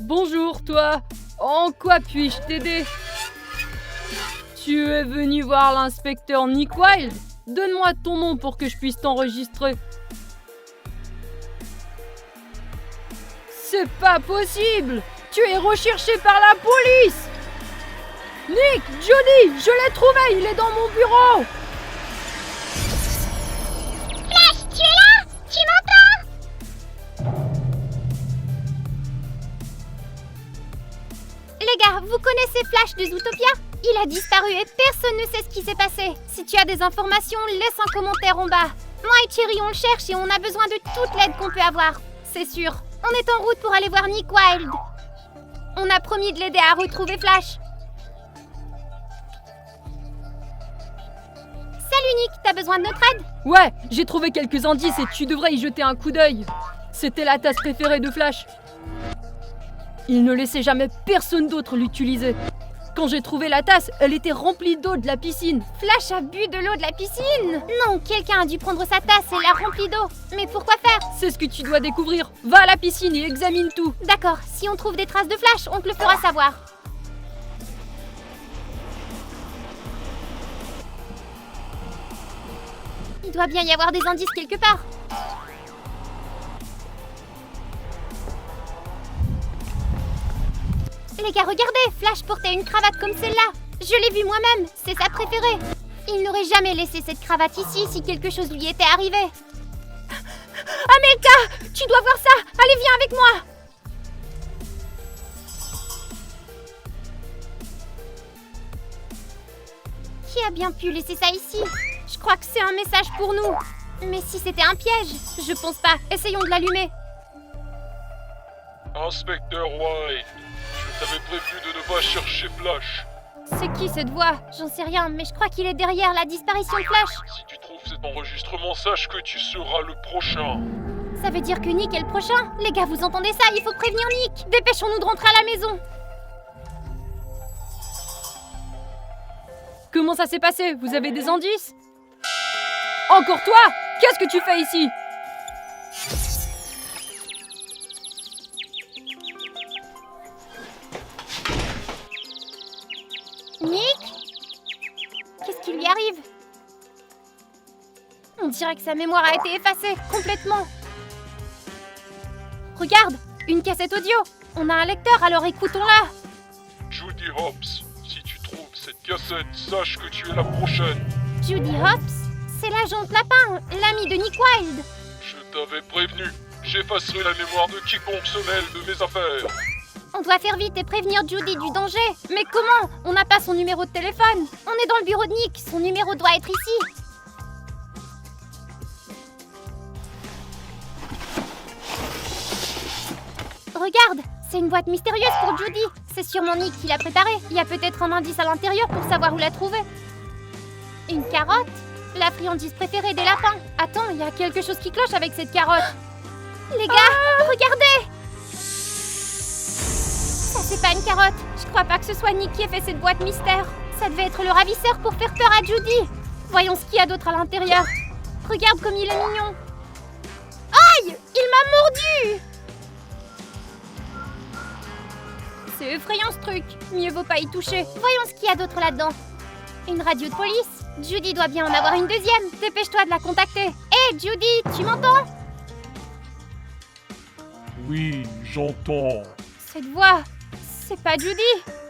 Bonjour, toi. En quoi puis-je t'aider? Tu es venu voir l'inspecteur Nick Wilde? Donne-moi ton nom pour que je puisse t'enregistrer. C'est pas possible! Tu es recherché par la police! Nick, Jody, je l'ai trouvé, il est dans mon bureau! Flash, tu es là? Tu m'entends? Les gars, vous connaissez Flash de Zootopia? Il a disparu et personne ne sait ce qui s'est passé. Si tu as des informations, laisse un commentaire en bas. Moi et Thierry, on le cherche et on a besoin de toute l'aide qu'on peut avoir. C'est sûr. On est en route pour aller voir Nick Wilde. On a promis de l'aider à retrouver Flash. Salut Nick, t'as besoin de notre aide? Ouais, j'ai trouvé quelques indices et tu devrais y jeter un coup d'œil. C'était la tasse préférée de Flash. Il ne laissait jamais personne d'autre l'utiliser. Quand j'ai trouvé la tasse, elle était remplie d'eau de la piscine. Flash a bu de l'eau de la piscine? Non, quelqu'un a dû prendre sa tasse et l'a remplie d'eau. Mais pourquoi faire? C'est ce que tu dois découvrir. Va à la piscine et examine tout. D'accord, si on trouve des traces de Flash, on te le fera savoir. Il doit bien y avoir des indices quelque part. Les gars, regardez, Flash portait une cravate comme celle-là. Je l'ai vue moi-même, c'est sa préférée. Il n'aurait jamais laissé cette cravate ici si quelque chose lui était arrivé. Amelka, tu dois voir ça. Allez, viens avec moi. Qui a bien pu laisser ça ici? Je crois que c'est un message pour nous. Mais si c'était un piège? Je pense pas. Essayons de l'allumer. Inspecteur Wilde, je t'avais prévenu de ne pas chercher Flash. C'est qui cette voix? J'en sais rien, mais je crois qu'il est derrière la disparition de Flash. Si tu trouves cet enregistrement, sache que tu seras le prochain. Ça veut dire que Nick est le prochain? Les gars, vous entendez ça? Il faut prévenir Nick. Dépêchons-nous de rentrer à la maison. Comment ça s'est passé? Vous avez des indices? Encore toi? Qu'est-ce que tu fais ici? Nick? Qu'est-ce qui lui arrive? On dirait que sa mémoire a été effacée, complètement. Regarde, une cassette audio. On a un lecteur, alors écoutons-la. Judy Hopps, si tu trouves cette cassette, sache que tu es la prochaine. Judy Hopps? C'est l'agente Lapin, l'amie de Nick Wilde. Je t'avais prévenu. J'effacerai la mémoire de quiconque se mêle de mes affaires. On doit faire vite et prévenir Judy du danger. Mais comment? On n'a pas son numéro de téléphone. On est dans le bureau de Nick. Son numéro doit être ici. Regarde, c'est une boîte mystérieuse pour Judy. C'est sûrement Nick qui l'a préparée. Il y a peut-être un indice à l'intérieur pour savoir où la trouver. Une carotte? La friandise préférée des lapins. Attends, il y a quelque chose qui cloche avec cette carotte. Les gars, regardez! Ça, c'est pas une carotte. Je crois pas que ce soit Nick qui ait fait cette boîte mystère. Ça devait être le ravisseur pour faire peur à Judy. Voyons ce qu'il y a d'autre à l'intérieur. Regarde comme il est mignon. Aïe! Il m'a mordu! C'est effrayant ce truc. Mieux vaut pas y toucher. Voyons ce qu'il y a d'autre là-dedans. Une radio de police. Judy doit bien en avoir une deuxième. Dépêche-toi de la contacter. Hé, Judy, tu m'entends? Oui, j'entends. Cette voix, c'est pas Judy.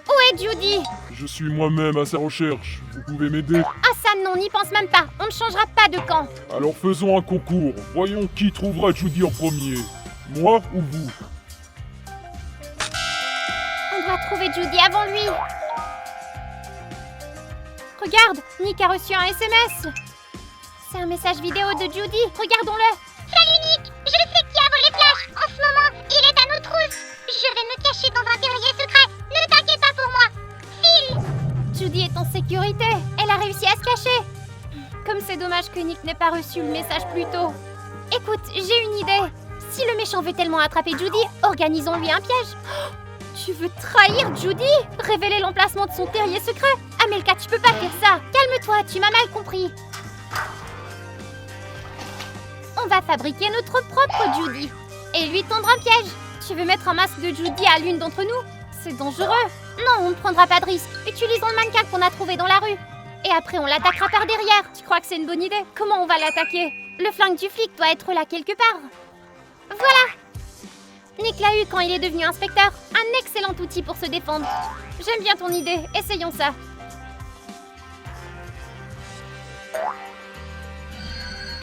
Où est Judy? Je suis moi-même à sa recherche. Vous pouvez m'aider? Ah ça non, n'y pense même pas. On ne changera pas de camp. Alors faisons un concours. Voyons qui trouvera Judy en premier. Moi ou vous? On doit trouver Judy avant lui. Regarde, Nick a reçu un SMS. C'est un message vidéo de Judy. Regardons-le. Salut Nick, je sais qui a volé Flash. En ce moment, il est à nos trousses. Je vais me cacher dans un terrier secret. Ne t'inquiète pas pour moi. File. Judy est en sécurité. Elle a réussi à se cacher. Comme c'est dommage que Nick n'ait pas reçu le message plus tôt. Écoute, j'ai une idée. Si le méchant veut tellement attraper Judy, organisons-lui un piège. Tu veux trahir Judy? Révéler l'emplacement de son terrier secret? Amelka, tu peux pas faire ça. Calme-toi, tu m'as mal compris. On va fabriquer notre propre Judy et lui tendre un piège. Tu veux mettre un masque de Judy à l'une d'entre nous? C'est dangereux. Non, on ne prendra pas de risque. Utilisons le mannequin qu'on a trouvé dans la rue. Et après, on l'attaquera par derrière. Tu crois que c'est une bonne idée? Comment on va l'attaquer? Le flingue du flic doit être là quelque part. Voilà! Nick l'a eu quand il est devenu inspecteur. Un excellent outil pour se défendre. J'aime bien ton idée. Essayons ça.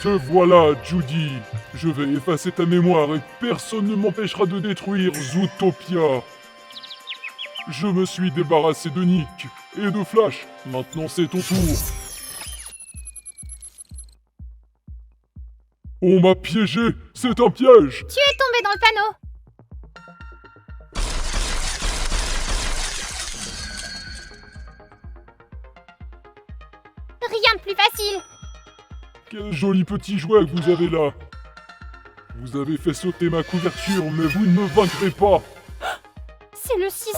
Te voilà, Judy. Je vais effacer ta mémoire et personne ne m'empêchera de détruire Zootopia. Je me suis débarrassé de Nick et de Flash. Maintenant c'est ton tour. On m'a piégé. C'est un piège. Tu es tombé dans le panneau. Rien de plus facile. Quel joli petit jouet que vous avez là. Vous avez fait sauter ma couverture, mais vous ne me vaincrez pas. C'est le 6-7.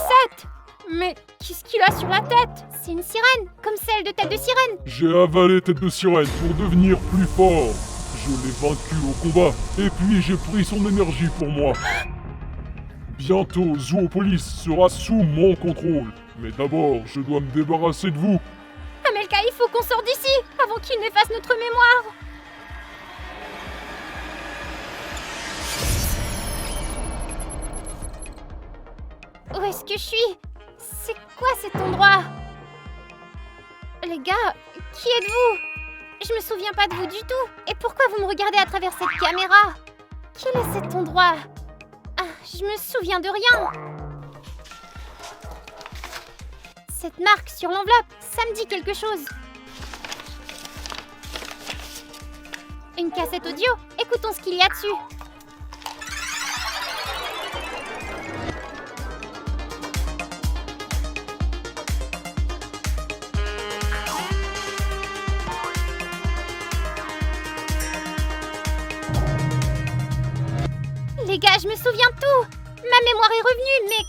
Mais qu'est-ce qu'il a sur la tête? C'est une sirène, comme celle de Tête de Sirène. J'ai avalé Tête de Sirène pour devenir plus fort. Je l'ai vaincu au combat, et puis j'ai pris son énergie pour moi. Bientôt, Zoopolis sera sous mon contrôle. Mais d'abord, je dois me débarrasser de vous. Amelka, il faut qu'on sorte d'ici, avant qu'il n'efface notre mémoire. Où est-ce que je suis? C'est quoi cet endroit? Les gars, qui êtes-vous? Je me souviens pas de vous du tout. Et pourquoi vous me regardez à travers cette caméra? Quel est cet endroit? Ah, je me souviens de rien. Cette marque sur l'enveloppe, ça me dit quelque chose. Une cassette audio? Écoutons ce qu'il y a dessus. Les gars, je me souviens de tout. Ma mémoire est revenue, mais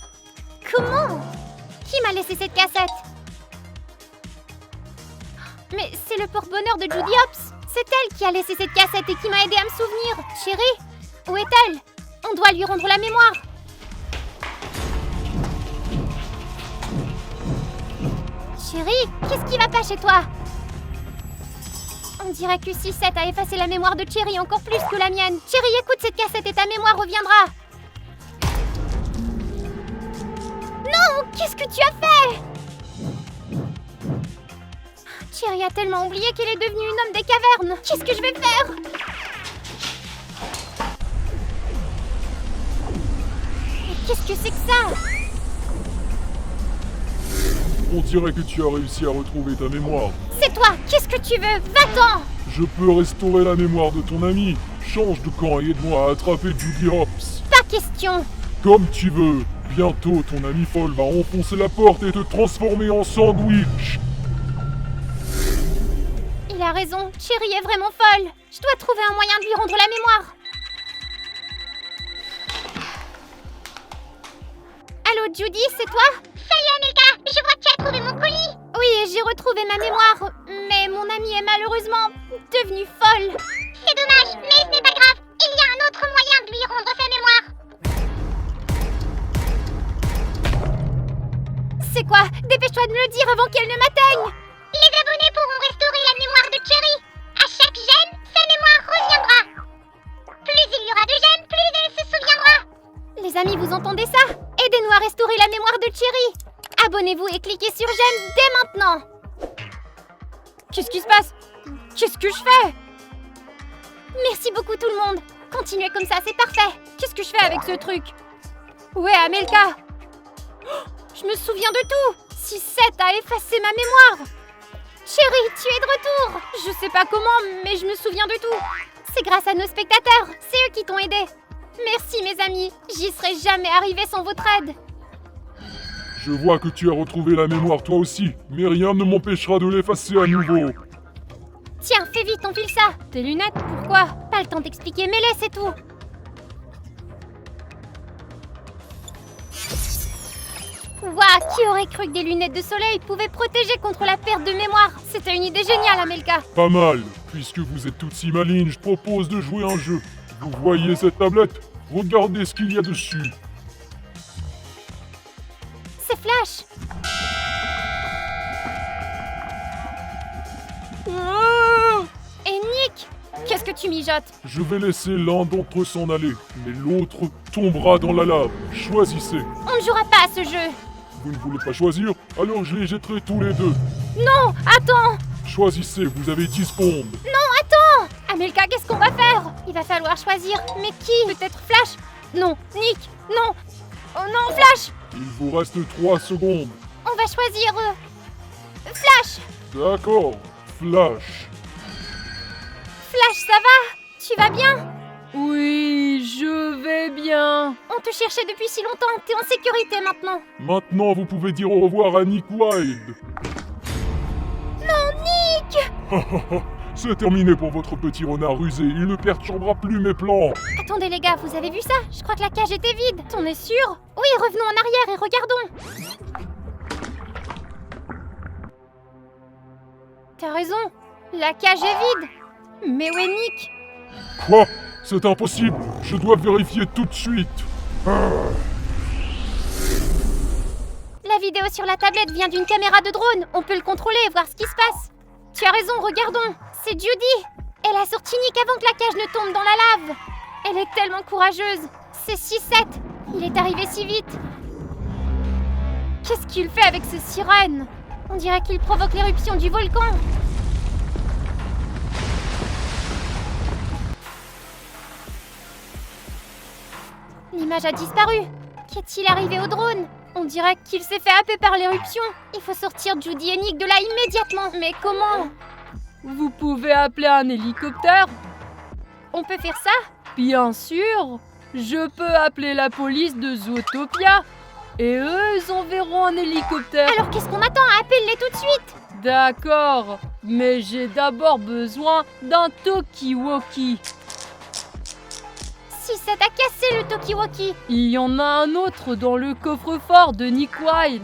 comment? Qui m'a laissé cette cassette? Mais c'est le porte-bonheur de Judy Hopps. C'est elle qui a laissé cette cassette et qui m'a aidé à me souvenir. Chérie, où est-elle? On doit lui rendre la mémoire. Chérie, qu'est-ce qui va pas chez toi? On dirait que 6-7 a effacé la mémoire de Cherry encore plus que la mienne. Cherry, écoute cette cassette et ta mémoire reviendra. Non, qu'est-ce que tu as fait? Cherry a tellement oublié qu'elle est devenue une homme des cavernes. Qu'est-ce que je vais faire? Mais qu'est-ce que c'est que ça? On dirait que tu as réussi à retrouver ta mémoire. C'est toi, qu'est-ce que tu veux? Va-t'en! Je peux restaurer la mémoire de ton ami. Change de camp et aide-moi à attraper Judy Hopps. Pas question! Comme tu veux. Bientôt, ton ami folle va enfoncer la porte et te transformer en sandwich. Il a raison, Cherry est vraiment folle. Je dois trouver un moyen de lui rendre la mémoire. Allô, Judy, c'est toi? Salut, Amelka! Je vois que tu as trouvé mon colis. Oui, j'ai retrouvé ma mémoire, mais mon amie est malheureusement devenue folle. C'est dommage, mais ce n'est pas grave. Il y a un autre moyen de lui rendre sa mémoire. C'est quoi? Dépêche-toi de me le dire avant qu'elle ne m'atteigne. Les abonnés pourront restaurer la mémoire de Cherry. À chaque gemme, sa mémoire reviendra. Plus il y aura de gemmes, plus elle se souviendra. Les amis, vous entendez ça? Aidez-nous à restaurer la mémoire de Cherry. Abonnez-vous et cliquez sur j'aime dès maintenant. Qu'est-ce qui se passe? Qu'est-ce que je fais? Merci beaucoup tout le monde. Continuez comme ça, c'est parfait. Qu'est-ce que je fais avec ce truc? Où est Amelka? Oh, je me souviens de tout. 6-7 a effacé ma mémoire. Chérie, tu es de retour. Je sais pas comment, mais je me souviens de tout. C'est grâce à nos spectateurs. C'est eux qui t'ont aidé. Merci mes amis. J'y serais jamais arrivée sans votre aide. Je vois que tu as retrouvé la mémoire toi aussi, mais rien ne m'empêchera de l'effacer à nouveau. Tiens, fais vite, on file ça. Tes lunettes, pourquoi? Pas le temps d'expliquer, mets-les, c'est tout. Ouah, qui aurait cru que des lunettes de soleil pouvaient protéger contre la perte de mémoire? C'était une idée géniale, Amelka. Pas mal. Puisque vous êtes toutes si malines, je propose de jouer un jeu. Vous voyez cette tablette? Regardez ce qu'il y a dessus. Flash. Et Nick, qu'est-ce que tu mijotes? Je vais laisser l'un d'entre eux s'en aller, mais l'autre tombera dans la lave. Choisissez. On ne jouera pas à ce jeu. Vous ne voulez pas choisir? Alors je les jetterai tous les deux. Non, attends. Choisissez, vous avez 10 secondes. Non, attends. Amelka, qu'est-ce qu'on va faire? Il va falloir choisir. Mais qui? Peut-être Flash? Non, Nick, non. Oh non, Flash. Il vous reste 3 secondes. On va choisir... Flash. D'accord, Flash. Flash, ça va? Tu vas bien? Oui, je vais bien. On te cherchait depuis si longtemps, t'es en sécurité maintenant. Maintenant, vous pouvez dire au revoir à Nick Wilde. Non, Nick! C'est terminé pour votre petit renard rusé. Il ne perturbera plus mes plans. Attendez les gars, vous avez vu ça? Je crois que la cage était vide. T'en es sûr? Oui, revenons en arrière et regardons. T'as raison, la cage est vide. Mais où est Nick? Quoi? C'est impossible. Je dois vérifier tout de suite. La vidéo sur la tablette vient d'une caméra de drone. On peut le contrôler et voir ce qui se passe. Tu as raison, regardons. C'est Judy. Elle a sorti Nick avant que la cage ne tombe dans la lave. Elle est tellement courageuse. C'est 6-7. Il est arrivé si vite. Qu'est-ce qu'il fait avec ces sirènes? On dirait qu'il provoque l'éruption du volcan. L'image a disparu. Qu'est-il arrivé au drone? On dirait qu'il s'est fait happer par l'éruption. Il faut sortir Judy et Nick de là immédiatement. Mais comment? Vous pouvez appeler un hélicoptère? On peut faire ça? Bien sûr. Je peux appeler la police de Zootopia. Et eux, ils enverront un hélicoptère. Alors qu'est-ce qu'on attend? Appelle-les tout de suite. D'accord. Mais j'ai d'abord besoin d'un talkie-walkie. Si ça t'a cassé le talkie-walkie. Il y en a un autre dans le coffre-fort de Nick Wilde.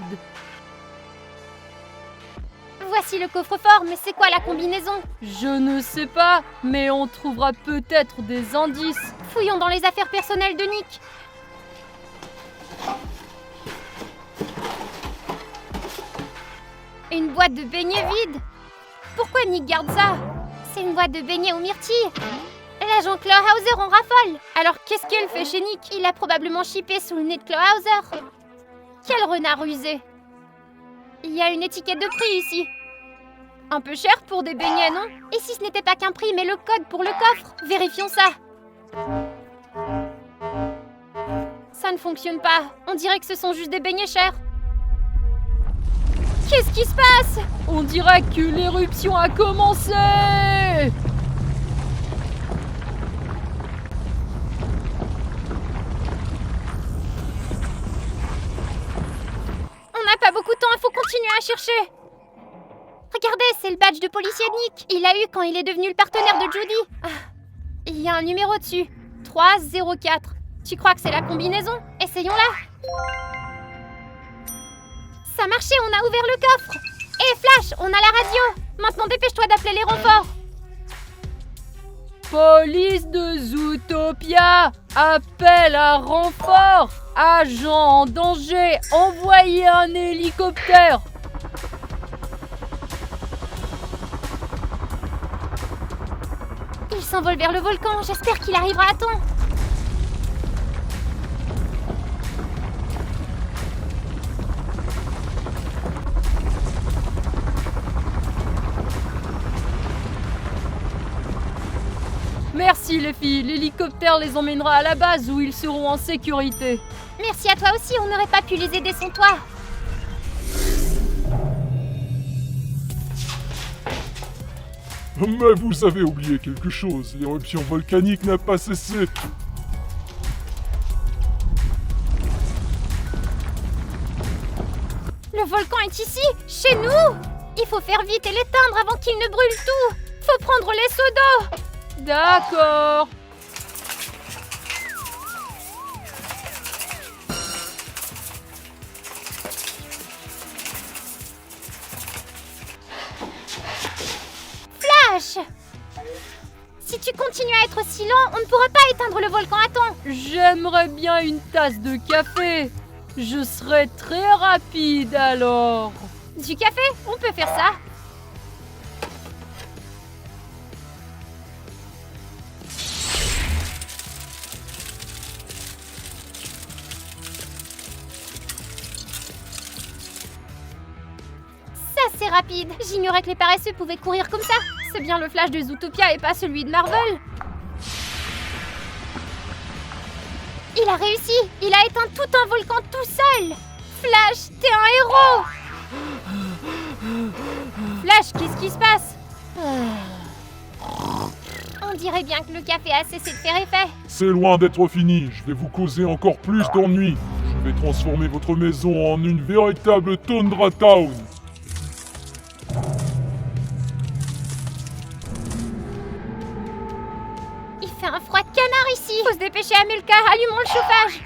Voici le coffre-fort, mais c'est quoi la combinaison? Je ne sais pas, mais on trouvera peut-être des indices. Fouillons dans les affaires personnelles de Nick. Une boîte de beignets vide. Pourquoi Nick garde ça? C'est une boîte de beignets aux myrtilles. L'agent Clawhauser en raffole. Alors qu'est-ce qu'elle fait chez Nick? Il a probablement chippé sous le nez de Clawhauser. Quel renard rusé. Il y a une étiquette de prix ici. Un peu cher pour des beignets, non? Et si ce n'était pas qu'un prix, mais le code pour le coffre? Vérifions ça. Ça ne fonctionne pas. On dirait que ce sont juste des beignets chers. Qu'est-ce qui se passe? On dirait que l'éruption a commencé. On n'a pas beaucoup de temps, il faut continuer à chercher. Regardez, c'est le badge de policier de Nick. Il l'a eu quand il est devenu le partenaire de Judy. Ah, il y a un numéro dessus. 304. Tu crois que c'est la combinaison? Essayons-la. Ça marchait, on a ouvert le coffre. Hé Flash, on a la radio. Maintenant dépêche-toi d'appeler les renforts. Police de Zootopia, appel à renfort. Agent en danger, envoyez un hélicoptère. Il s'envole vers le volcan, j'espère qu'il arrivera à temps. Merci les filles, l'hélicoptère les emmènera à la base où ils seront en sécurité. Merci à toi aussi, on n'aurait pas pu les aider sans toi. Mais vous avez oublié quelque chose. L'éruption volcanique n'a pas cessé. Le volcan est ici, chez nous. Il faut faire vite et l'éteindre avant qu'il ne brûle tout. Faut prendre les seaux d'eau. D'accord. Flash! Si tu continues à être aussi lent, on ne pourra pas éteindre le volcan à temps. J'aimerais bien une tasse de café. Je serai très rapide alors. Du café? On peut faire ça. Ça, c'est rapide. J'ignorais que les paresseux pouvaient courir comme ça. C'est bien le flash de Zootopia et pas celui de Marvel. Il a réussi. Il a éteint tout un volcan tout seul. Flash, t'es un héros. Flash, qu'est-ce qui se passe? On dirait bien que le café a cessé de faire effet. C'est loin d'être fini, je vais vous causer encore plus d'ennuis. Je vais transformer votre maison en une véritable Tundra Town. Il fait un froid de canard ici. Faut se dépêcher, Amilcar, allumons le chauffage.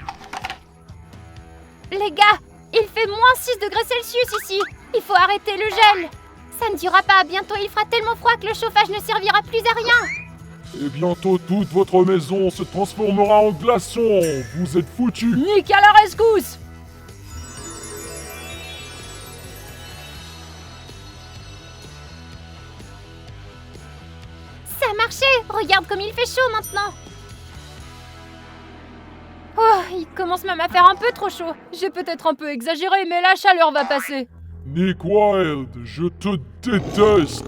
Les gars, il fait moins 6 degrés Celsius ici. Il faut arrêter le gel. Ça ne durera pas. Bientôt, il fera tellement froid que le chauffage ne servira plus à rien. Et bientôt toute votre maison se transformera en glaçon. Vous êtes foutus. Nick à la rescousse. Ça a marché. Regarde comme il fait chaud maintenant. Oh, il commence même à faire un peu trop chaud. J'ai peut-être un peu exagéré, mais la chaleur va passer. Nick Wilde, je te déteste.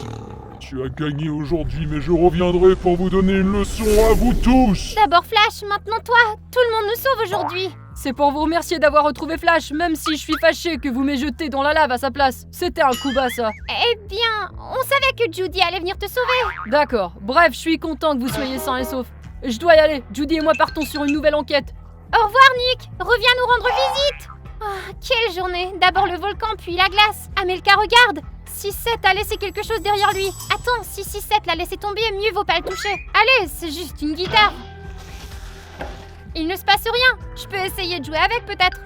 Tu as gagné aujourd'hui, mais je reviendrai pour vous donner une leçon à vous tous. D'abord Flash, maintenant toi. Tout le monde nous sauve aujourd'hui. C'est pour vous remercier d'avoir retrouvé Flash, même si je suis fâché que vous m'ayez jeté dans la lave à sa place. C'était un coup bas, ça. Eh bien, on savait que Judy allait venir te sauver. D'accord. Bref, je suis content que vous soyez sains et saufs. Je dois y aller. Judy et moi partons sur une nouvelle enquête. Au revoir Nick. Reviens nous rendre visite. Oh, quelle journée. D'abord le volcan, puis la glace. Amelka, regarde. 6-7 a laissé quelque chose derrière lui. Attends, si 6-7 l'a laissé tomber, mieux vaut pas le toucher. Allez, c'est juste une guitare. Il ne se passe rien. Je peux essayer de jouer avec, peut-être.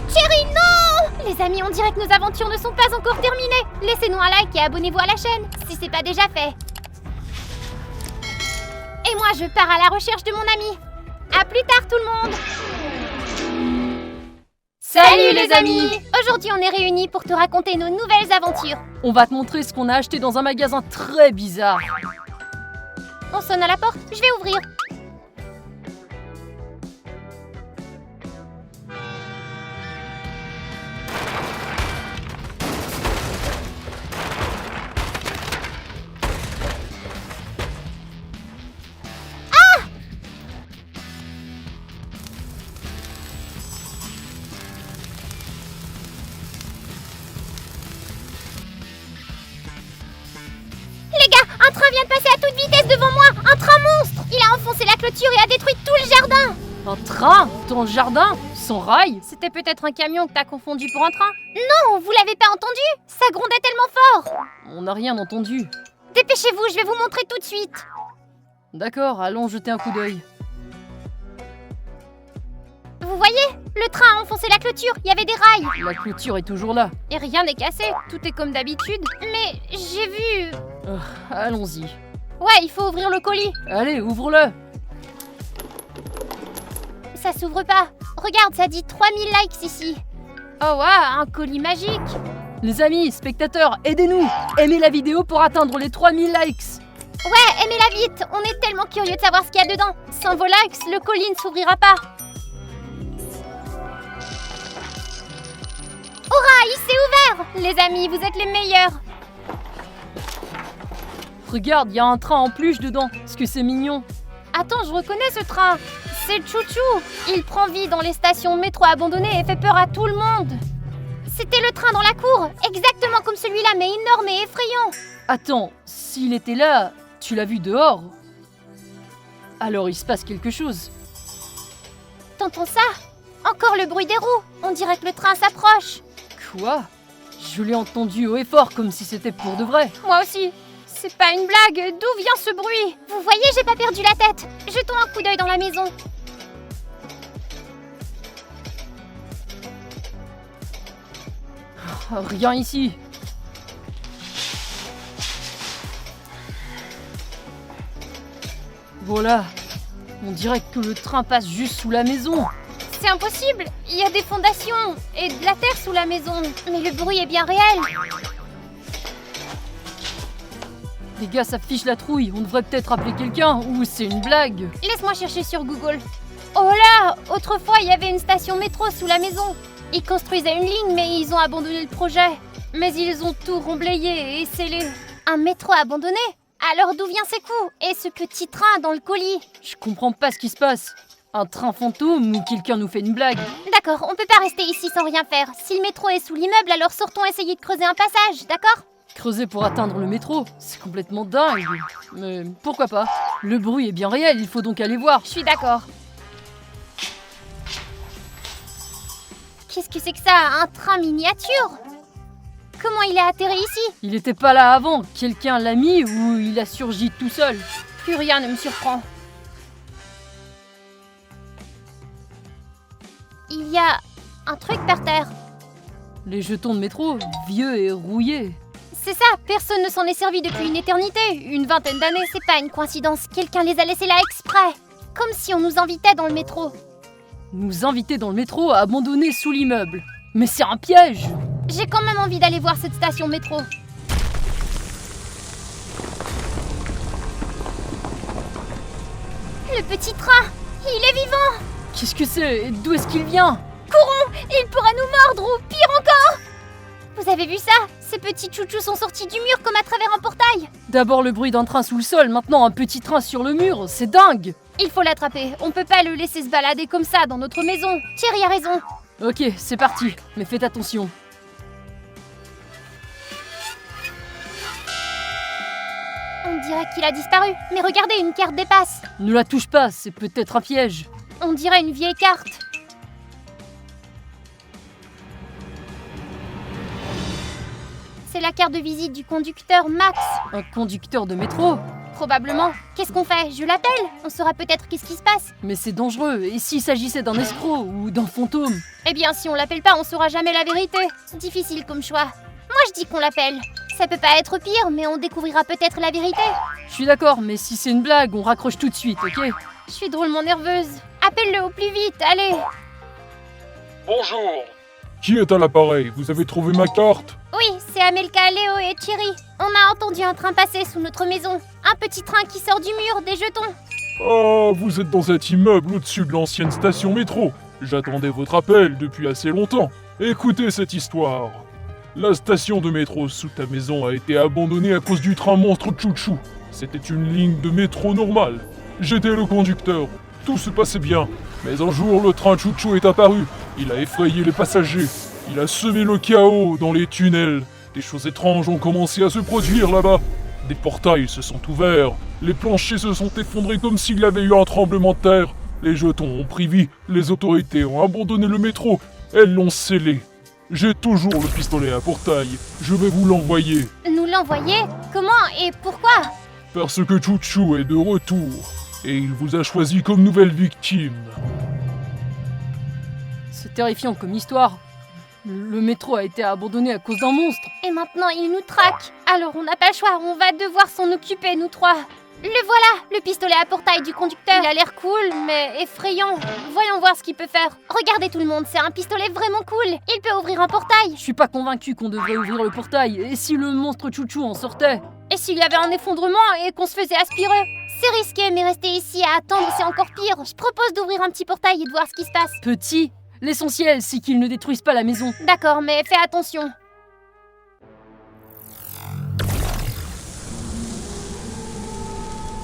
Chérie, non! Les amis, on dirait que nos aventures ne sont pas encore terminées. Laissez-nous un like et abonnez-vous à la chaîne, si c'est pas déjà fait. Et moi, je pars à la recherche de mon ami. À plus tard, tout le monde! Salut les amis! Aujourd'hui, on est réunis pour te raconter nos nouvelles aventures. On va te montrer ce qu'on a acheté dans un magasin très bizarre. On sonne à la porte, je vais ouvrir. Un train vient de passer à toute vitesse devant moi. Un train monstre. Il a enfoncé la clôture et a détruit tout le jardin. Un train dans le jardin? Sans rail? C'était peut-être un camion que t'as confondu pour un train? Non, vous l'avez pas entendu? Ça grondait tellement fort. On n'a rien entendu. Dépêchez-vous, je vais vous montrer tout de suite. D'accord, allons jeter un coup d'œil. Vous voyez? Le train a enfoncé la clôture, il y avait des rails. La clôture est toujours là. Et rien n'est cassé, tout est comme d'habitude. Mais j'ai vu... Allons-y. Ouais, il faut ouvrir le colis. Allez, ouvre-le. Ça s'ouvre pas. Regarde, ça dit 3000 likes ici. Oh ouais, un colis magique. Les amis, spectateurs, aidez-nous. Aimez la vidéo pour atteindre les 3000 likes. Ouais, aimez-la vite. On est tellement curieux de savoir ce qu'il y a dedans. Sans vos likes, le colis ne s'ouvrira pas. Hurrah, il s'est ouvert. Les amis, vous êtes les meilleurs. Regarde, il y a un train en peluche dedans. Est-ce que c'est mignon? Attends, je reconnais ce train. C'est Chouchou. Il prend vie dans les stations métro abandonnées et fait peur à tout le monde. C'était le train dans la cour, exactement comme celui-là, mais énorme et effrayant. Attends, s'il était là, tu l'as vu dehors? Alors il se passe quelque chose. T'entends ça? Encore le bruit des roues. On dirait que le train s'approche. Quoi? Je l'ai entendu haut et fort, comme si c'était pour de vrai. Moi aussi. C'est pas une blague. D'où vient ce bruit? Vous voyez, j'ai pas perdu la tête. Jetons un coup d'œil dans la maison. Rien ici. Voilà. On dirait que le train passe juste sous la maison. C'est impossible. Il y a des fondations et de la terre sous la maison. Mais le bruit est bien réel. Les gars, ça fiche la trouille. On devrait peut-être appeler quelqu'un ou c'est une blague. Laisse-moi chercher sur Google. Oh là! Autrefois, il y avait une station métro sous la maison. Ils construisaient une ligne, mais ils ont abandonné le projet. Mais ils ont tout remblayé et scellé. Un métro abandonné? Alors d'où vient ces coups? Et ce petit train dans le colis? Je comprends pas ce qui se passe. Un train fantôme ou quelqu'un nous fait une blague? D'accord, on peut pas rester ici sans rien faire. Si le métro est sous l'immeuble, alors sortons essayer de creuser un passage, d'accord? Creuser pour atteindre le métro, c'est complètement dingue. Mais pourquoi pas? Le bruit est bien réel, il faut donc aller voir. Je suis d'accord. Qu'est-ce que c'est que ça? Un train miniature? Comment il est atterri ici? Il était pas là avant, quelqu'un l'a mis ou il a surgi tout seul? Plus rien ne me surprend. Il y a un truc par terre. Les jetons de métro, vieux et rouillés. C'est ça, personne ne s'en est servi depuis une éternité, une vingtaine d'années. C'est pas une coïncidence, quelqu'un les a laissés là exprès. Comme si on nous invitait dans le métro. Nous inviter dans le métro à abandonner sous l'immeuble. Mais c'est un piège! J'ai quand même envie d'aller voir cette station métro. Le petit train, il est vivant! Qu'est-ce que c'est? D'où est-ce qu'il vient? Courons! Il pourra nous mordre ou pire encore! Vous avez vu ça? Ces petits chouchous sont sortis du mur comme à travers un portail. D'abord le bruit d'un train sous le sol, maintenant un petit train sur le mur, c'est dingue! Il faut l'attraper, on peut pas le laisser se balader comme ça dans notre maison. Thierry a raison. Ok, c'est parti, mais faites attention. On dirait qu'il a disparu, mais regardez, une carte dépasse. Ne la touche pas, c'est peut-être un piège. On dirait une vieille carte. C'est la carte de visite du conducteur Max. Un conducteur de métro? Probablement. Qu'est-ce qu'on fait? Je l'appelle? On saura peut-être qu'est-ce qui se passe. Mais c'est dangereux, et s'il s'agissait d'un escroc ou d'un fantôme? Eh bien, si on l'appelle pas, on saura jamais la vérité. C'est difficile comme choix. Moi, je dis qu'on l'appelle. Ça peut pas être pire, mais on découvrira peut-être la vérité. Je suis d'accord, mais si c'est une blague, on raccroche tout de suite, ok? Je suis drôlement nerveuse. Appelle-le au plus vite, allez. Bonjour. Qui est à l'appareil? Vous avez trouvé ma carte? Oui, c'est Amelka, Léo et Thierry. On a entendu un train passer sous notre maison. Un petit train qui sort du mur, des jetons. Ah, vous êtes dans cet immeuble au-dessus de l'ancienne station métro. J'attendais votre appel depuis assez longtemps. Écoutez cette histoire. La station de métro sous ta maison a été abandonnée à cause du train monstre Chouchou. C'était une ligne de métro normale. J'étais le conducteur. Tout se passait bien. Mais un jour, le train Chouchou est apparu. Il a effrayé les passagers. Il a semé le chaos dans les tunnels. Des choses étranges ont commencé à se produire là-bas. Des portails se sont ouverts. Les planchers se sont effondrés comme s'il y avait eu un tremblement de terre. Les jetons ont pris vie. Les autorités ont abandonné le métro. Elles l'ont scellé. J'ai toujours le pistolet à portail. Je vais vous l'envoyer. Nous l'envoyer? Comment et pourquoi? Parce que Chouchou est de retour. Et il vous a choisi comme nouvelle victime. C'est terrifiant comme histoire. Le métro a été abandonné à cause d'un monstre. Et maintenant, il nous traque. Alors on n'a pas le choix, on va devoir s'en occuper, nous trois. Le voilà, le pistolet à portail du conducteur. Il a l'air cool, mais effrayant. Voyons voir ce qu'il peut faire. Regardez tout le monde, c'est un pistolet vraiment cool. Il peut ouvrir un portail. Je suis pas convaincu qu'on devrait ouvrir le portail. Et si le monstre Chouchou en sortait? Et s'il y avait un effondrement et qu'on se faisait aspirer? C'est risqué, mais rester ici à attendre, c'est encore pire. Je propose d'ouvrir un petit portail et de voir ce qui se passe. Petit, l'essentiel, c'est qu'ils ne détruisent pas la maison. D'accord, mais fais attention.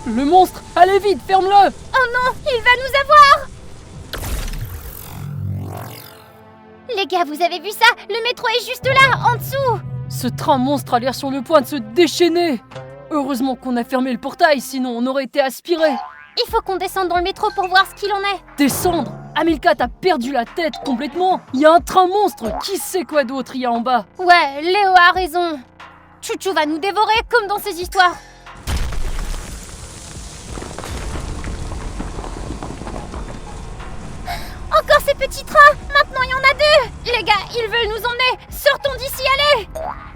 Le monstre! Allez vite, ferme-le! Oh non, il va nous avoir! Les gars, vous avez vu ça? Le métro est juste là, en dessous! Ce train monstre a l'air sur le point de se déchaîner! Heureusement qu'on a fermé le portail, sinon on aurait été aspiré! Il faut qu'on descende dans le métro pour voir ce qu'il en est! Descendre? Amelka, t'as perdu la tête complètement! Il y a un train monstre! Qui sait quoi d'autre il y a en bas? Ouais, Léo a raison! Chouchou va nous dévorer comme dans ces histoires! Encore ces petits trains! Maintenant il y en a deux! Les gars, ils veulent nous emmener! Sortons Sortons d'ici, allez!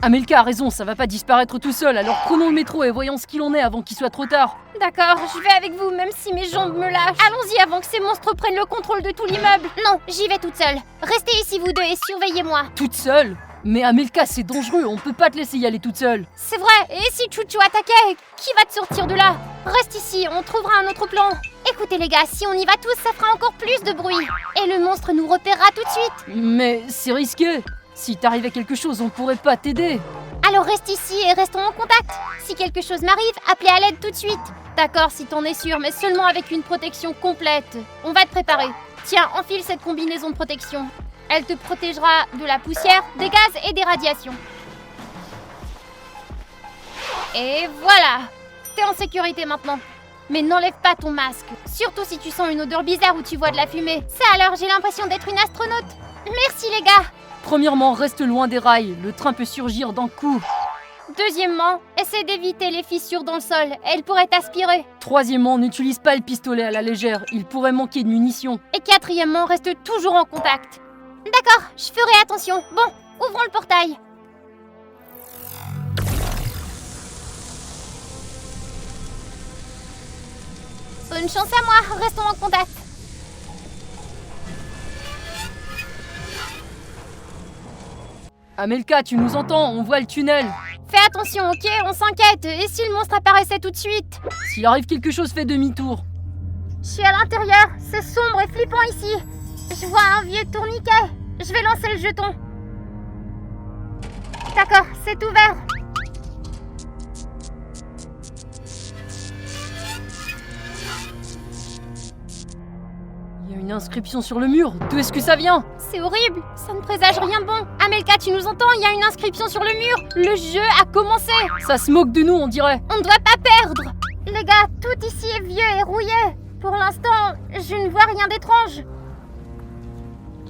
Amelka a raison, ça va pas disparaître tout seul, alors prenons le métro et voyons ce qu'il en est avant qu'il soit trop tard. D'accord, je vais avec vous, même si mes jambes me lâchent. Allons-y avant que ces monstres prennent le contrôle de tout l'immeuble. Non, j'y vais toute seule. Restez ici vous deux et surveillez-moi. Toute seule? Mais Amelka, c'est dangereux, on peut pas te laisser y aller toute seule. C'est vrai, et si Chouchou attaquait, qui va te sortir de là? Reste ici, on trouvera un autre plan. Écoutez les gars, si on y va tous, ça fera encore plus de bruit. Et le monstre nous repérera tout de suite. Mais c'est risqué. Si t'arrivait quelque chose, on pourrait pas t'aider. Alors reste ici et restons en contact. Si quelque chose m'arrive, appelez à l'aide tout de suite. D'accord, si t'en es sûr, mais seulement avec une protection complète. On va te préparer. Tiens, enfile cette combinaison de protection. Elle te protégera de la poussière, des gaz et des radiations. Et voilà! T'es en sécurité maintenant. Mais n'enlève pas ton masque. Surtout si tu sens une odeur bizarre ou tu vois de la fumée. Ça alors, j'ai l'impression d'être une astronaute. Merci les gars! Premièrement, reste loin des rails, le train peut surgir d'un coup. Deuxièmement, essaie d'éviter les fissures dans le sol. Elles pourraient t'aspirer. Troisièmement, n'utilise pas le pistolet à la légère, il pourrait manquer de munitions. Et quatrièmement, reste toujours en contact. D'accord, je ferai attention. Bon, ouvrons le portail. Bonne chance à moi, restons en contact. Amelka, tu nous entends, on voit le tunnel. Fais attention, ok? On s'inquiète. Et si le monstre apparaissait tout de suite? S'il arrive quelque chose, fais demi-tour. Je suis à l'intérieur, c'est sombre et flippant ici. Je vois un vieux tourniquet. Je vais lancer le jeton. D'accord, c'est ouvert. Il y a une inscription sur le mur, d'où est-ce que ça vient? C'est horrible, ça ne présage rien de bon. Amelka, tu nous entends? Il y a une inscription sur le mur. Le jeu a commencé. Ça se moque de nous, on dirait. On ne doit pas perdre. Les gars, tout ici est vieux et rouillé. Pour l'instant, je ne vois rien d'étrange.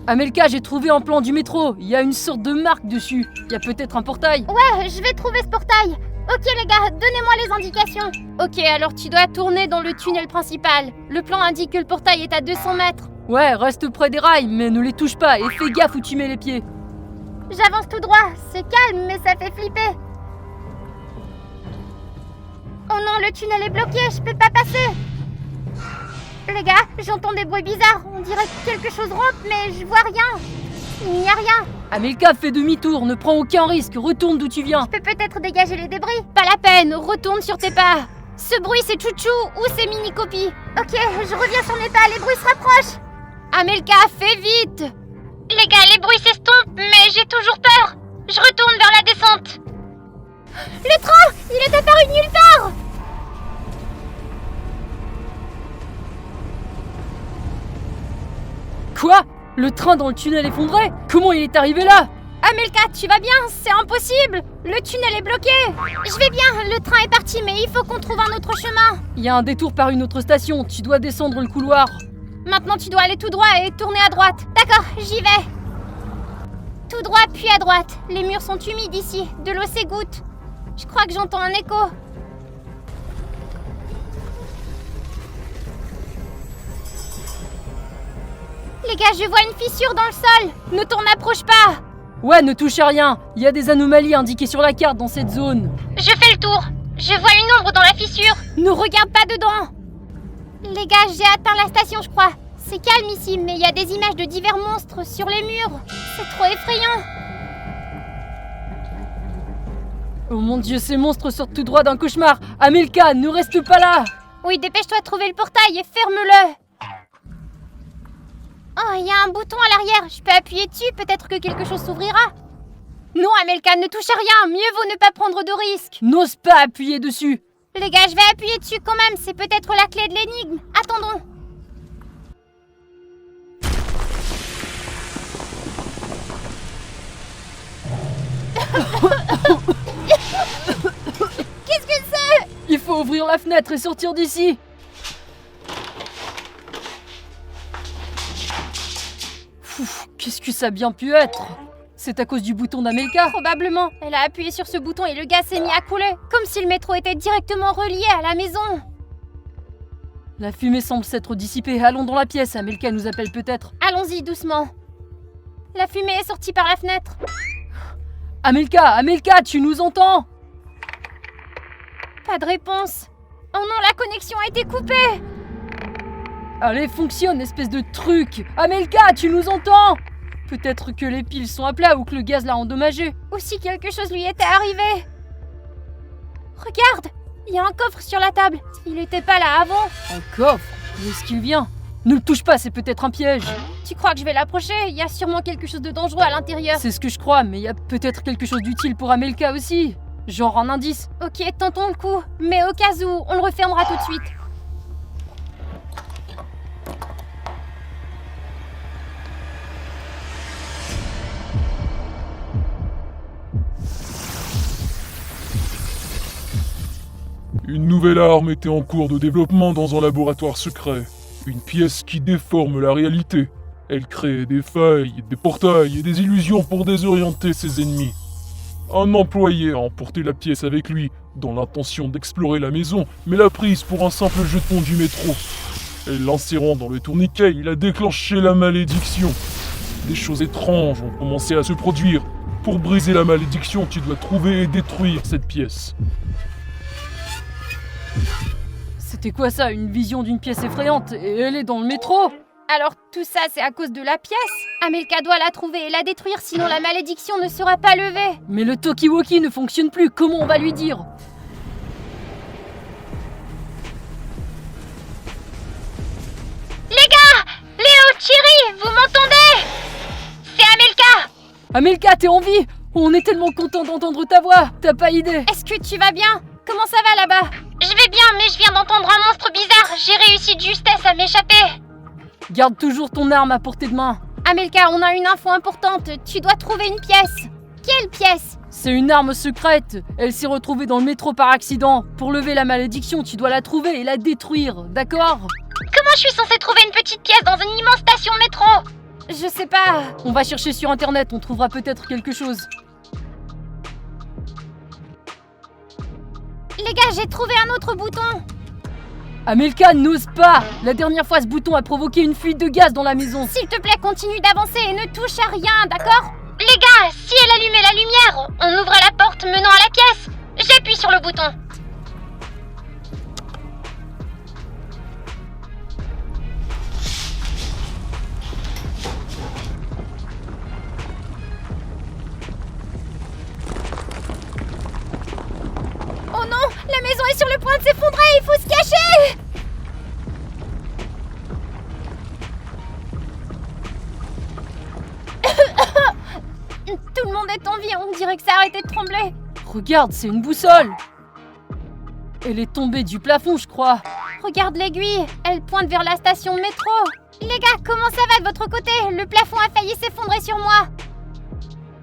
Amelka, j'ai trouvé un plan du métro. Il y a une sorte de marque dessus. Il y a peut-être un portail. Ouais, je vais trouver ce portail. Ok les gars, donnez-moi les indications. Ok, alors tu dois tourner dans le tunnel principal. Le plan indique que le portail est à 200 mètres. Ouais, reste près des rails, mais ne les touche pas et fais gaffe où tu mets les pieds. J'avance tout droit, c'est calme mais ça fait flipper. Oh non, le tunnel est bloqué, je peux pas passer. Les gars, j'entends des bruits bizarres. On dirait que quelque chose rentre, mais je vois rien. Il n'y a rien. Amelka, fais demi-tour, ne prends aucun risque, retourne d'où tu viens. Je peux peut-être dégager les débris. Pas la peine, retourne sur tes pas. Ce bruit, c'est Chouchou ou c'est Mini-Copie? Ok, je reviens sur mes pas, les bruits se rapprochent. Amelka, fais vite. Les gars, les bruits s'estompent, mais j'ai toujours peur. Je retourne vers la descente. Le train, il est apparu de nulle part. Quoi? Le train dans le tunnel effondré? Comment il est arrivé là? Amelka, tu vas bien? C'est impossible. Le tunnel est bloqué. Je vais bien, le train est parti, mais il faut qu'on trouve un autre chemin. Il y a un détour par une autre station, tu dois descendre le couloir. Maintenant, tu dois aller tout droit et tourner à droite. D'accord, j'y vais. Tout droit, puis à droite. Les murs sont humides ici, de l'eau s'égoutte. Je crois que j'entends un écho. Les gars, je vois une fissure dans le sol. Ne t'en approche pas. Ouais, ne touche à rien. Il y a des anomalies indiquées sur la carte dans cette zone. Je fais le tour. Je vois une ombre dans la fissure. Ne regarde pas dedans. Les gars, j'ai atteint la station, je crois. C'est calme ici, mais il y a des images de divers monstres sur les murs. C'est trop effrayant. Oh mon dieu, ces monstres sortent tout droit d'un cauchemar. Amelka, ne reste pas là. Oui, dépêche-toi de trouver le portail et ferme-le. Oh, il y a un bouton à l'arrière. Je peux appuyer dessus, peut-être que quelque chose s'ouvrira. Non, Amelka, ne touche à rien. Mieux vaut ne pas prendre de risques. N'ose pas appuyer dessus. Les gars, je vais appuyer dessus quand même. C'est peut-être la clé de l'énigme. Attendons. Qu'est-ce que c'est? Il faut ouvrir la fenêtre et sortir d'ici. Qu'est-ce que ça a bien pu être? C'est à cause du bouton d'Amelka? Probablement. Elle a appuyé sur ce bouton et le gaz s'est mis à couler. Comme si le métro était directement relié à la maison. La fumée semble s'être dissipée. Allons dans la pièce, Amelka nous appelle peut-être. Allons-y doucement. La fumée est sortie par la fenêtre. Amelka, tu nous entends? Pas de réponse. Oh non, la connexion a été coupée. Allez, fonctionne, espèce de truc! Amelka, tu nous entends? Peut-être que les piles sont à plat ou que le gaz l'a endommagé. Ou si quelque chose lui était arrivé. Regarde, il y a un coffre sur la table. Il était pas là avant. Un coffre? Où est-ce qu'il vient? Ne le touche pas, c'est peut-être un piège. Tu crois que je vais l'approcher? Il y a sûrement quelque chose de dangereux à l'intérieur. C'est ce que je crois, mais il y a peut-être quelque chose d'utile pour Amelka aussi. Genre un indice. Ok, tentons le coup. Mais au cas où, on le refermera tout de suite. Une nouvelle arme était en cours de développement dans un laboratoire secret. Une pièce qui déforme la réalité. Elle crée des failles, des portails et des illusions pour désorienter ses ennemis. Un employé a emporté la pièce avec lui, dans l'intention d'explorer la maison, mais l'a prise pour un simple jeton du métro. Et l'insérant dans le tourniquet, il a déclenché la malédiction. Des choses étranges ont commencé à se produire. Pour briser la malédiction, tu dois trouver et détruire cette pièce. C'était quoi ça, une vision d'une pièce effrayante? Et elle est dans le métro? Alors tout ça, c'est à cause de la pièce? Amelka doit la trouver et la détruire, sinon la malédiction ne sera pas levée. Mais le talkie-walkie ne fonctionne plus, comment on va lui dire? Les gars! Léo, Thierry, vous m'entendez? C'est Amelka! Amelka, t'es en vie? On est tellement content d'entendre ta voix, t'as pas idée? Est-ce que tu vas bien? Comment ça va là-bas? Je vais bien, mais je viens d'entendre un monstre bizarre. J'ai réussi de justesse à m'échapper. Garde toujours ton arme à portée de main. Amelka, on a une info importante. Tu dois trouver une pièce. Quelle pièce? C'est une arme secrète. Elle s'est retrouvée dans le métro par accident. Pour lever la malédiction, tu dois la trouver et la détruire, d'accord? Comment je suis censée trouver une petite pièce dans une immense station de métro? Je sais pas. On va chercher sur internet, on trouvera peut-être quelque chose. Les gars, j'ai trouvé un autre bouton. Amelka, n'ose pas! La dernière fois, ce bouton a provoqué une fuite de gaz dans la maison. S'il te plaît, continue d'avancer et ne touche à rien, d'accord? Les gars, si elle allumait la lumière, on ouvre la porte menant à la pièce. J'appuie sur le bouton. Oh non, la maison est sur le point de s'effondrer, il faut se cacher! Tout le monde est en vie, on dirait que ça a arrêté de trembler. Regarde, c'est une boussole. Elle est tombée du plafond, je crois. Regarde l'aiguille, elle pointe vers la station de métro. Les gars, comment ça va de votre côté? Le plafond a failli s'effondrer sur moi.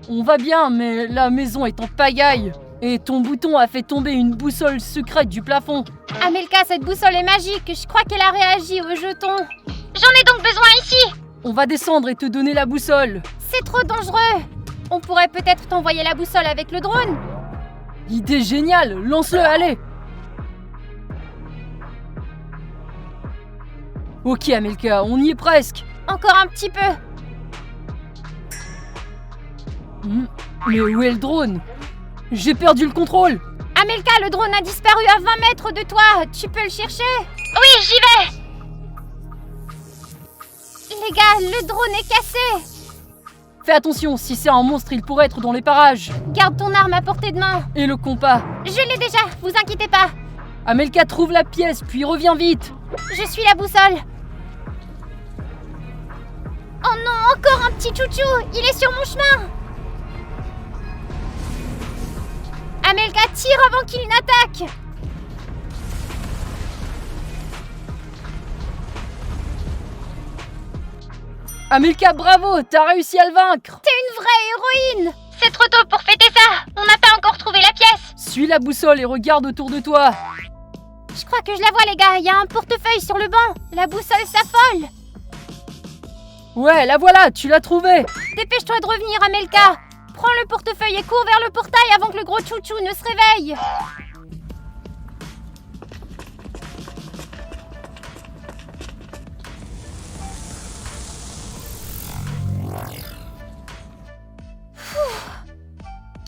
On va bien, mais la maison est en pagaille. Et ton bouton a fait tomber une boussole secrète du plafond. Amelka, cette boussole est magique. Je crois qu'elle a réagi au jeton. J'en ai donc besoin ici. On va descendre et te donner la boussole. C'est trop dangereux. On pourrait peut-être t'envoyer la boussole avec le drone. Idée géniale, lance-le, allez. Ok Amelka, on y est presque. Encore un petit peu. Mais où est le drone? J'ai perdu le contrôle. Amelka, le drone a disparu à 20 mètres de toi. Tu peux le chercher? Oui, j'y vais. Les gars, le drone est cassé. Fais attention, si c'est un monstre, il pourrait être dans les parages. Garde ton arme à portée de main. Et le compas. Je l'ai déjà, vous inquiétez pas. Amelka, trouve la pièce, puis reviens vite. Je suis la boussole. Oh non, encore un petit chouchou. Il est sur mon chemin. Amelka, tire avant qu'il n'attaque. Amelka, bravo, t'as réussi à le vaincre. T'es une vraie héroïne. C'est trop tôt pour fêter ça. On n'a pas encore trouvé la pièce. Suis la boussole et regarde autour de toi. Je crois que je la vois, les gars. Il y a un portefeuille sur le banc. La boussole s'affole. Ouais, la voilà, tu l'as trouvée. Dépêche-toi de revenir, Amelka. Prends le portefeuille et cours vers le portail avant que le gros chouchou ne se réveille.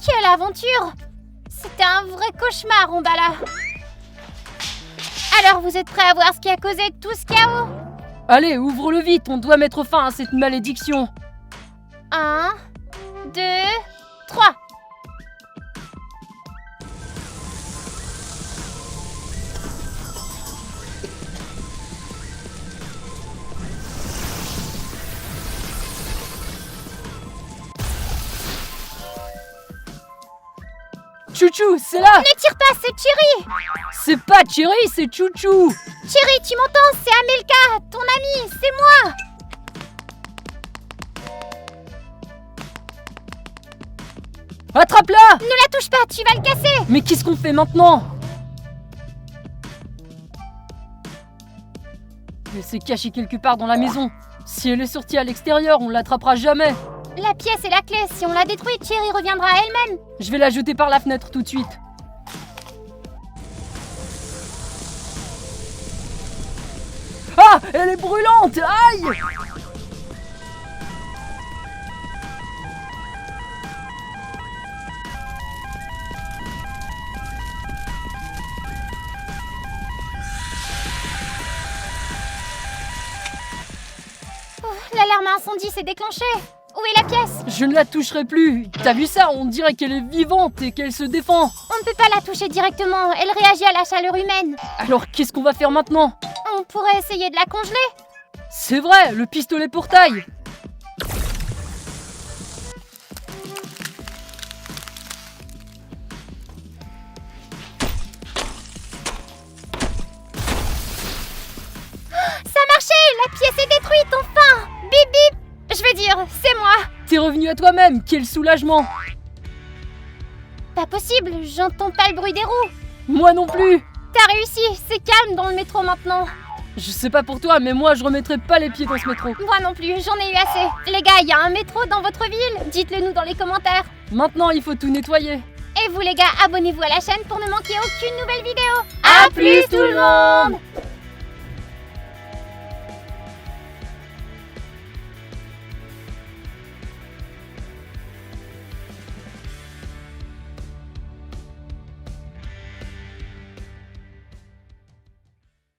Quelle aventure! C'était un vrai cauchemar en bas là. Alors vous êtes prêts à voir ce qui a causé tout ce chaos? Allez, ouvre-le vite, on doit mettre fin à cette malédiction. 1, 2, 3. Chouchou, c'est là! Ne tire pas, c'est Cherry! C'est pas Cherry, c'est Chouchou! Cherry, tu m'entends? C'est Amelka, ton ami, c'est moi! Attrape-la! Ne la touche pas, tu vas le casser! Mais qu'est-ce qu'on fait maintenant? Elle s'est cachée quelque part dans la maison. Si elle est sortie à l'extérieur, on l'attrapera jamais. La pièce et la clé, si on la détruit, Cherry reviendra à elle-même. Je vais la jeter par la fenêtre tout de suite. Ah! Elle est brûlante! Aïe! L'alarme incendie s'est déclenchée. Où est la pièce? Je ne la toucherai plus. T'as vu ça? On dirait qu'elle est vivante et qu'elle se défend. On ne peut pas la toucher directement, elle réagit à la chaleur humaine. Alors qu'est-ce qu'on va faire maintenant? On pourrait essayer de la congeler. C'est vrai, le pistolet portail. Ça a marché, la pièce est détruite enfin. Bip bip. Je veux dire, c'est moi. T'es revenu à toi-même, quel soulagement. Pas possible, j'entends pas le bruit des roues. Moi non plus. T'as réussi, c'est calme dans le métro maintenant. Je sais pas pour toi, mais moi je remettrai pas les pieds dans ce métro. Moi non plus, j'en ai eu assez. Les gars, il y a un métro dans votre ville? Dites-le nous dans les commentaires. Maintenant il faut tout nettoyer. Et vous les gars, abonnez-vous à la chaîne pour ne manquer aucune nouvelle vidéo. À plus tout le monde!